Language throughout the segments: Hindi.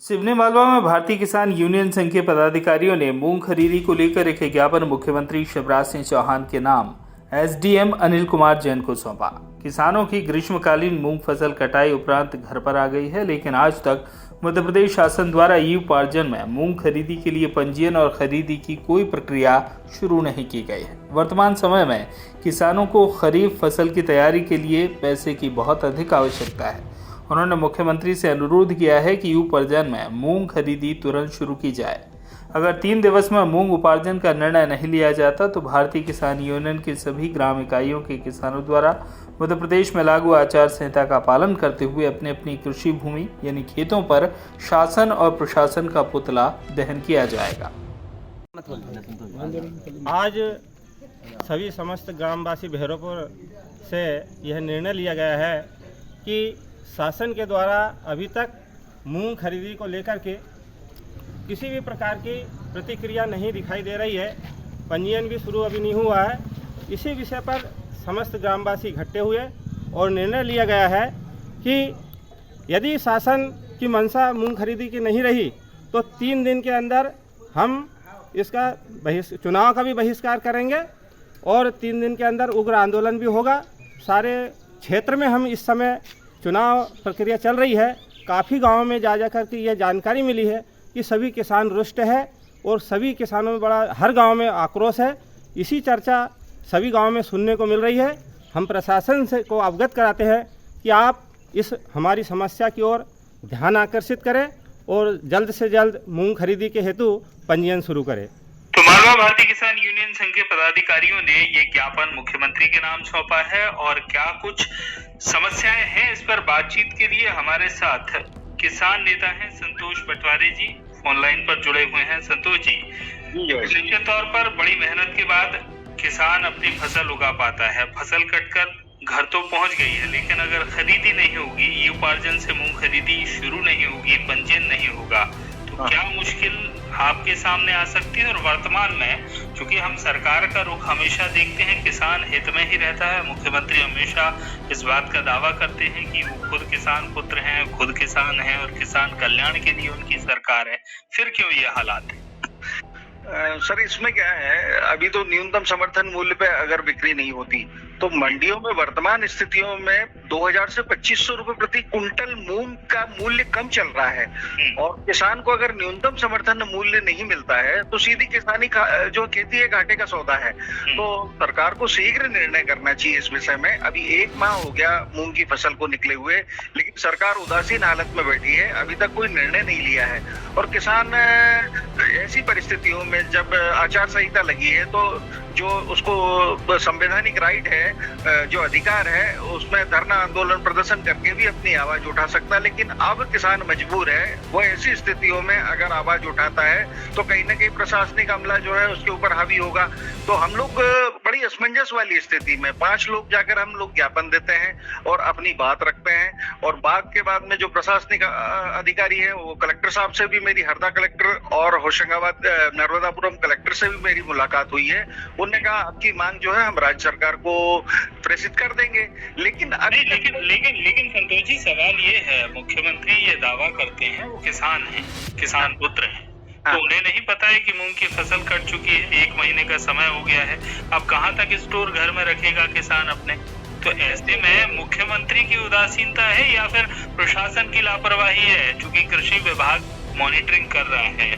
सिवनी मालवा में भारतीय किसान यूनियन संघ के पदाधिकारियों ने मूंग खरीदी को लेकर एक ज्ञापन मुख्यमंत्री शिवराज सिंह चौहान के नाम एसडीएम अनिल कुमार जैन को सौंपा। किसानों की ग्रीष्मकालीन मूंग फसल कटाई उपरांत घर पर आ गई है, लेकिन आज तक मध्य प्रदेश शासन द्वारा ई उपार्जन में मूंग खरीदी के लिए पंजीयन और खरीदी की कोई प्रक्रिया शुरू नहीं की गई है। वर्तमान समय में किसानों को खरीफ फसल की तैयारी के लिए पैसे की बहुत अधिक आवश्यकता है। उन्होंने मुख्यमंत्री से अनुरोध किया है कि उपार्जन में मूंग खरीदी तुरंत शुरू की जाए। अगर 3 दिवस में मूंग उपार्जन का निर्णय नहीं लिया जाता तो भारतीय किसान यूनियन के सभी ग्राम इकाइयों के किसानों द्वारा मध्य प्रदेश में लागू आचार संहिता का पालन करते हुए अपनी अपनी कृषि भूमि यानी खेतों पर शासन और प्रशासन का पुतला दहन किया जाएगा। आज सभी समस्त ग्रामवासी भैरवपुर से यह निर्णय लिया गया है कि शासन के द्वारा अभी तक मूंग खरीदी को लेकर के किसी भी प्रकार की प्रतिक्रिया नहीं दिखाई दे रही है। पंजीयन भी शुरू अभी नहीं हुआ है। इसी विषय पर समस्त ग्रामवासी इकट्ठे हुए और निर्णय लिया गया है कि यदि शासन की मंशा मूंग खरीदी की नहीं रही तो 3 दिन के अंदर हम इसका चुनाव का भी बहिष्कार करेंगे और 3 दिन के अंदर उग्र आंदोलन भी होगा। सारे क्षेत्र में हम इस समय चुनाव प्रक्रिया चल रही है। काफ़ी गाँव में जा कर के यह जानकारी मिली है कि सभी किसान रुष्ट है और सभी किसानों में बड़ा हर गांव में आक्रोश है। इसी चर्चा सभी गांव में सुनने को मिल रही है। हम प्रशासन से को अवगत कराते हैं कि आप इस हमारी समस्या की ओर ध्यान आकर्षित करें और जल्द से जल्द मूंग खरीदी के हेतु पंजीयन शुरू करें। तो मालवा भारतीय किसान यूनियन संघ के पदाधिकारियों ने ये ज्ञापन मुख्यमंत्री के नाम सौंपा है और क्या कुछ समस्याएं हैं इस पर बातचीत के लिए हमारे साथ किसान नेता हैं संतोष पटवारी जी फोन लाइन पर जुड़े हुए हैं। संतोष जी, निश्चित तौर पर बड़ी मेहनत के बाद किसान अपनी फसल उगा पाता है, फसल कटकर घर तो पहुंच गई है, लेकिन अगर खरीदी नहीं होगी, ई उपार्जन से मूंग खरीदी शुरू नहीं होगी, पंजीयन नहीं होगा तो क्या मुश्किल आपके सामने आ सकती है। और वर्तमान में चूंकि हम सरकार का रुख हमेशा देखते हैं किसान हित में ही रहता है, मुख्यमंत्री हमेशा इस बात का दावा करते हैं कि वो खुद किसान पुत्र हैं, खुद किसान हैं और किसान कल्याण के लिए उनकी सरकार है, फिर क्यों ये हालात है? सर, इसमें क्या है, अभी तो न्यूनतम समर्थन मूल्य पे अगर बिक्री नहीं होती तो मंडियों में वर्तमान स्थितियों में 2000 से 2500 रुपए प्रति कुंटल मूंग का मूल्य कम चल रहा है और किसान को अगर न्यूनतम समर्थन मूल्य नहीं मिलता है तो सीधी किसानी जो खेती है घाटे का सौदा है। तो सरकार को शीघ्र निर्णय करना चाहिए इस विषय में। अभी 1 माह हो गया मूंग की फसल को निकले हुए, लेकिन सरकार उदासीन हालत में बैठी है, अभी तक कोई निर्णय नहीं लिया है। और किसान ऐसी परिस्थितियों में जब आचार संहिता लगी है तो जो उसको संवैधानिक राइट है, जो अधिकार है, उसमें धरना आंदोलन प्रदर्शन करके भी अपनी आवाज उठा सकता है। लेकिन अब किसान मजबूर है, वो ऐसी स्थितियों में अगर आवाज उठाता है तो कहीं ना कहीं प्रशासनिक अमला जो है उसके ऊपर हावी होगा। तो हम लोग बड़ी असमंजस वाली स्थिति में 5 लोग जाकर हम लोग ज्ञापन देते हैं और अपनी बात रखते हैं और बात के बाद में जो प्रशासनिक अधिकारी है वो कलेक्टर साहब से भी, मेरी हरदा कलेक्टर और होशंगाबाद नर्मदापुरम कलेक्टर से भी मेरी मुलाकात हुई है। उन्होंने कहा आपकी मांग जो है हम राज्य सरकार को प्रेषित कर देंगे। लेकिन संतोष जी, सवाल ये है, मुख्यमंत्री ये दावा करते हैं वो किसान हैं, किसान पुत्र हैं, तो उन्हें नहीं पता है कि मूंग की फसल कट चुकी है, 1 महीने का समय हो गया है, अब कहाँ तक स्टोर घर में रखेगा किसान अपने। तो ऐसे में मुख्यमंत्री की उदासीनता है या फिर प्रशासन की लापरवाही है, चूंकि कृषि विभाग मॉनिटरिंग कर रहा है।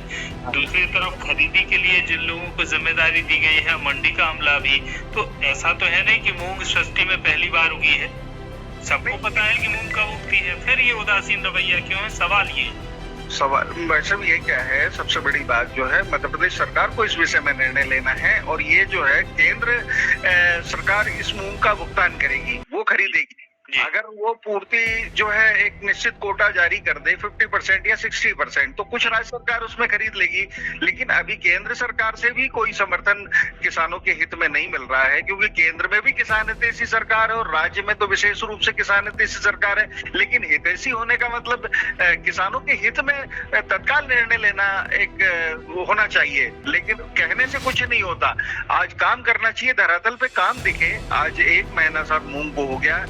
दूसरी तरफ खरीदी के लिए जिन लोगों को जिम्मेदारी दी गई है, मंडी का अमला भी, तो ऐसा तो है नहीं कि मूंग सृष्टि में पहली बार उगी है, सबको पता है कि मूंग कब उगती है, फिर ये उदासीन रवैया क्यों है? सवाल वैसे भी ये क्या है, सबसे बड़ी बात जो है मध्य प्रदेश सरकार को इस विषय में निर्णय लेना है और ये जो है केंद्र सरकार इस मूंग का भुगतान करेगी, वो खरीदेगी। अगर वो पूर्ति जो है एक निश्चित कोटा जारी कर दे 50% या 60%, तो कुछ राज्य सरकार उसमें खरीद लेगी। लेकिन अभी केंद्र सरकार से भी कोई समर्थन किसानों के हित में नहीं मिल रहा है, क्योंकि केंद्र में भी किसान हितैषी सरकार है और राज्य में तो विशेष रूप से किसान हितैषी सरकार है। लेकिन हितैषी होने का मतलब किसानों के हित में तत्काल निर्णय लेना एक होना चाहिए, लेकिन कहने से कुछ नहीं होता। आज काम करना चाहिए, धरातल पे काम दिखे। आज 1 महीना साथ मूंग को हो गया,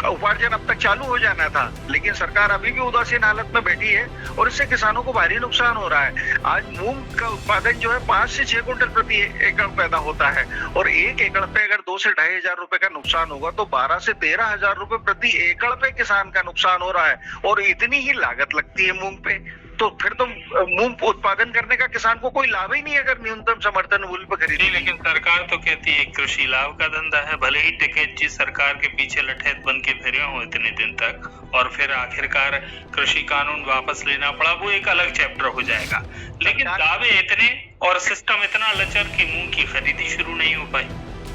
उपार्जन अब तक चालू हो जाना था, लेकिन सरकार अभी भी उदासीन हालत में बैठी है और इससे किसानों को भारी नुकसान हो रहा है। आज मूंग का उत्पादन जो है 5 से 6 कुंटल प्रति एकड़ पैदा होता है और 1 एकड़ पे अगर 2 से 2.5 हजार रुपए का नुकसान होगा तो 12 से 13 हजार रुपए प्रति एकड़ पे किसान का नुकसान हो रहा है और इतनी ही लागत लगती है मूंग पे। तो फिर तो मूंग उत्पादन करने का किसान को कोई लाभ ही नहीं अगर न्यूनतम समर्थन मूल्य पर खरीदी। लेकिन सरकार तो कहती है कृषि लाभ का धंधा है, भले ही टिकैत जी सरकार के पीछे लठैत बन के फिरे हो इतने दिन तक और फिर आखिरकार कृषि कानून वापस लेना पड़ा, वो एक अलग चैप्टर हो जाएगा। लेकिन दावे इतने और सिस्टम इतना लचर कि मूंग की खरीदी शुरू नहीं हो पाई।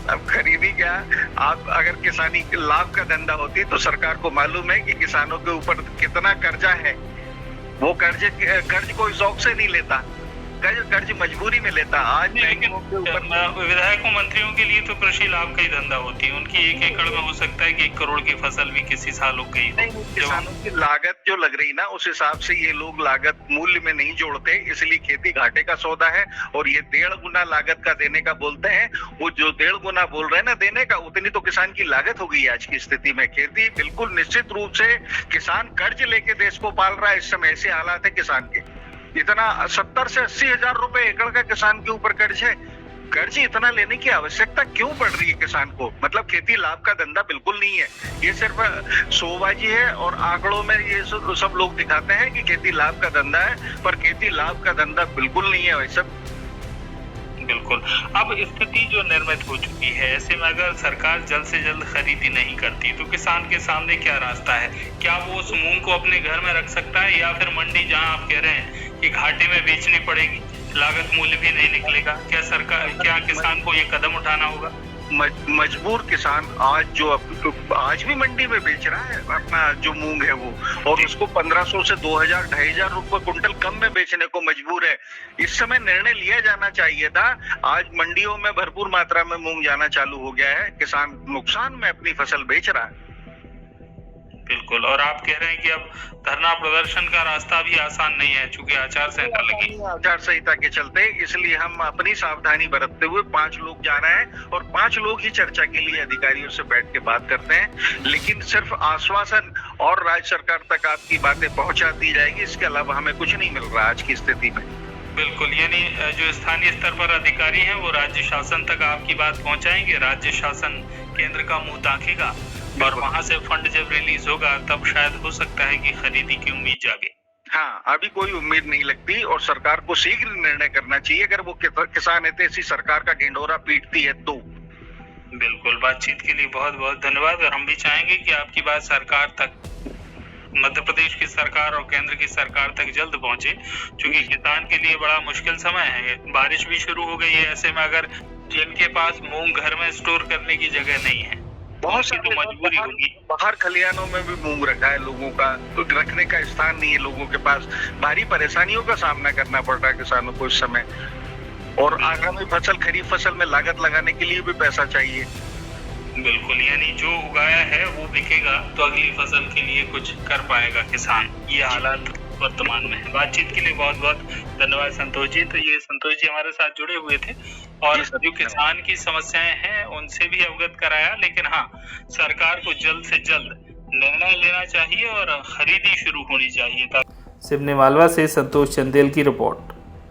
अब खरीदी क्या, आप अगर किसानी लाभ का धंधा होती तो सरकार को मालूम है कि किसानों के ऊपर कितना कर्जा है, वो कर्ज कोई शौक से नहीं लेता, कर्ज मजबूरी में लेता। आज लेकिन विधायकों मंत्रियों के लिए तो कृषि लाभ का ही धंधा होती है, उनकी 1 एकड़ में हो सकता है कि 1 करोड़ की फसल भी किसी साल हो गई। किसानों की लागत जो लग रही ना, उस हिसाब से ये लोग लागत मूल्य में नहीं जोड़ते, इसलिए खेती घाटे का सौदा है और ये 1.5 गुना लागत का देने का बोलते हैं। वो जो 1.5 गुना बोल रहे हैं ना देने का, उतनी तो किसान की लागत हो गई आज की स्थिति में। खेती बिल्कुल निश्चित रूप से किसान कर्ज लेके देश को पाल रहा है। इस समय ऐसे हालात है किसान के, इतना 70 से 80 हजार रुपए एकड़ का किसान के ऊपर कर्ज है। कर्ज इतना लेने की आवश्यकता क्यों पड़ रही है किसान को? मतलब खेती लाभ का धंधा बिल्कुल नहीं है, ये सिर्फ शोबाजी है और आंकड़ों में ये सब लोग दिखाते हैं कि खेती लाभ का धंधा है, पर खेती लाभ का धंधा बिल्कुल नहीं है वैसे। बिल्कुल। अब स्थिति जो निर्मित हो चुकी है, ऐसे में अगर सरकार जल्द से जल्द खरीदी नहीं करती तो किसान के सामने क्या रास्ता है? क्या वो उस मूंग को अपने घर में रख सकता है या फिर मंडी जहां आप कह रहे हैं कि घाटे में बेचनी पड़ेगी, लागत मूल्य भी नहीं निकलेगा, क्या किसान को ये कदम उठाना होगा? मजबूर किसान आज भी मंडी में बेच रहा है अपना जो मूंग है वो, और उसको 1500 से 2000 2.5 रुपए कुंटल कम में बेचने को मजबूर है। इस समय निर्णय लिया जाना चाहिए था। आज मंडियों में भरपूर मात्रा में मूंग जाना चालू हो गया है, किसान नुकसान में अपनी फसल बेच रहा है। बिल्कुल। और आप कह रहे हैं कि अब धरना प्रदर्शन का रास्ता भी आसान नहीं है, चूंकि आचार संहिता लगी। आचार संहिता के चलते इसलिए हम अपनी सावधानी बरतते हुए 5 लोग जा रहे हैं और 5 लोग ही चर्चा के लिए अधिकारियों से बैठ के बात करते हैं। लेकिन सिर्फ आश्वासन और राज्य सरकार तक आपकी बातें पहुंचा दी जाएगी, इसके अलावा हमें कुछ नहीं मिल रहा आज की स्थिति में। बिल्कुल, यानी जो स्थानीय स्तर पर अधिकारी हैं वो राज्य शासन तक आपकी बात पहुंचाएंगे, राज्य शासन केंद्र का मुंह ताकेगा और वहां से फंड जब रिलीज होगा तब शायद हो सकता है कि खरीदी की उम्मीद जागे। हाँ, अभी कोई उम्मीद नहीं लगती और सरकार को शीघ्र निर्णय करना चाहिए अगर वो किसान हितैषी सरकार का ढिंढोरा पीटती है तो। बिल्कुल, बातचीत के लिए बहुत बहुत धन्यवाद। और हम भी चाहेंगे कि आपकी बात सरकार तक, मध्य प्रदेश की सरकार और केंद्र की सरकार तक जल्द पहुंचे, क्योंकि किसान के लिए बड़ा मुश्किल समय है। बारिश भी शुरू हो गई है, ऐसे में अगर जिनके पास मूंग घर में स्टोर करने की जगह नहीं है, बहुत सी तो मजबूरी होगी। बाहर खलिहानों में भी मूंग रखा है लोगों का, तो रखने का स्थान नहीं है लोगों के पास। भारी परेशानियों का सामना करना पड़ रहा है किसानों को इस समय, और आगामी फसल खरीफ फसल में लागत लगाने के लिए भी पैसा चाहिए। बिल्कुल, यानी जो उगाया है वो बिकेगा तो अगली फसल के लिए कुछ कर पाएगा किसान। ये हालात वर्तमान में है। बातचीत के लिए बहुत बहुत धन्यवाद संतोष जी। तो ये संतोष जी हमारे साथ जुड़े हुए थे और जो किसान की समस्याएं हैं उनसे भी अवगत कराया। लेकिन हाँ, सरकार को जल्द से जल्द निर्णय लेना चाहिए और खरीदी शुरू होनी चाहिए। सिवनी मालवा से संतोष चंदेल की रिपोर्ट।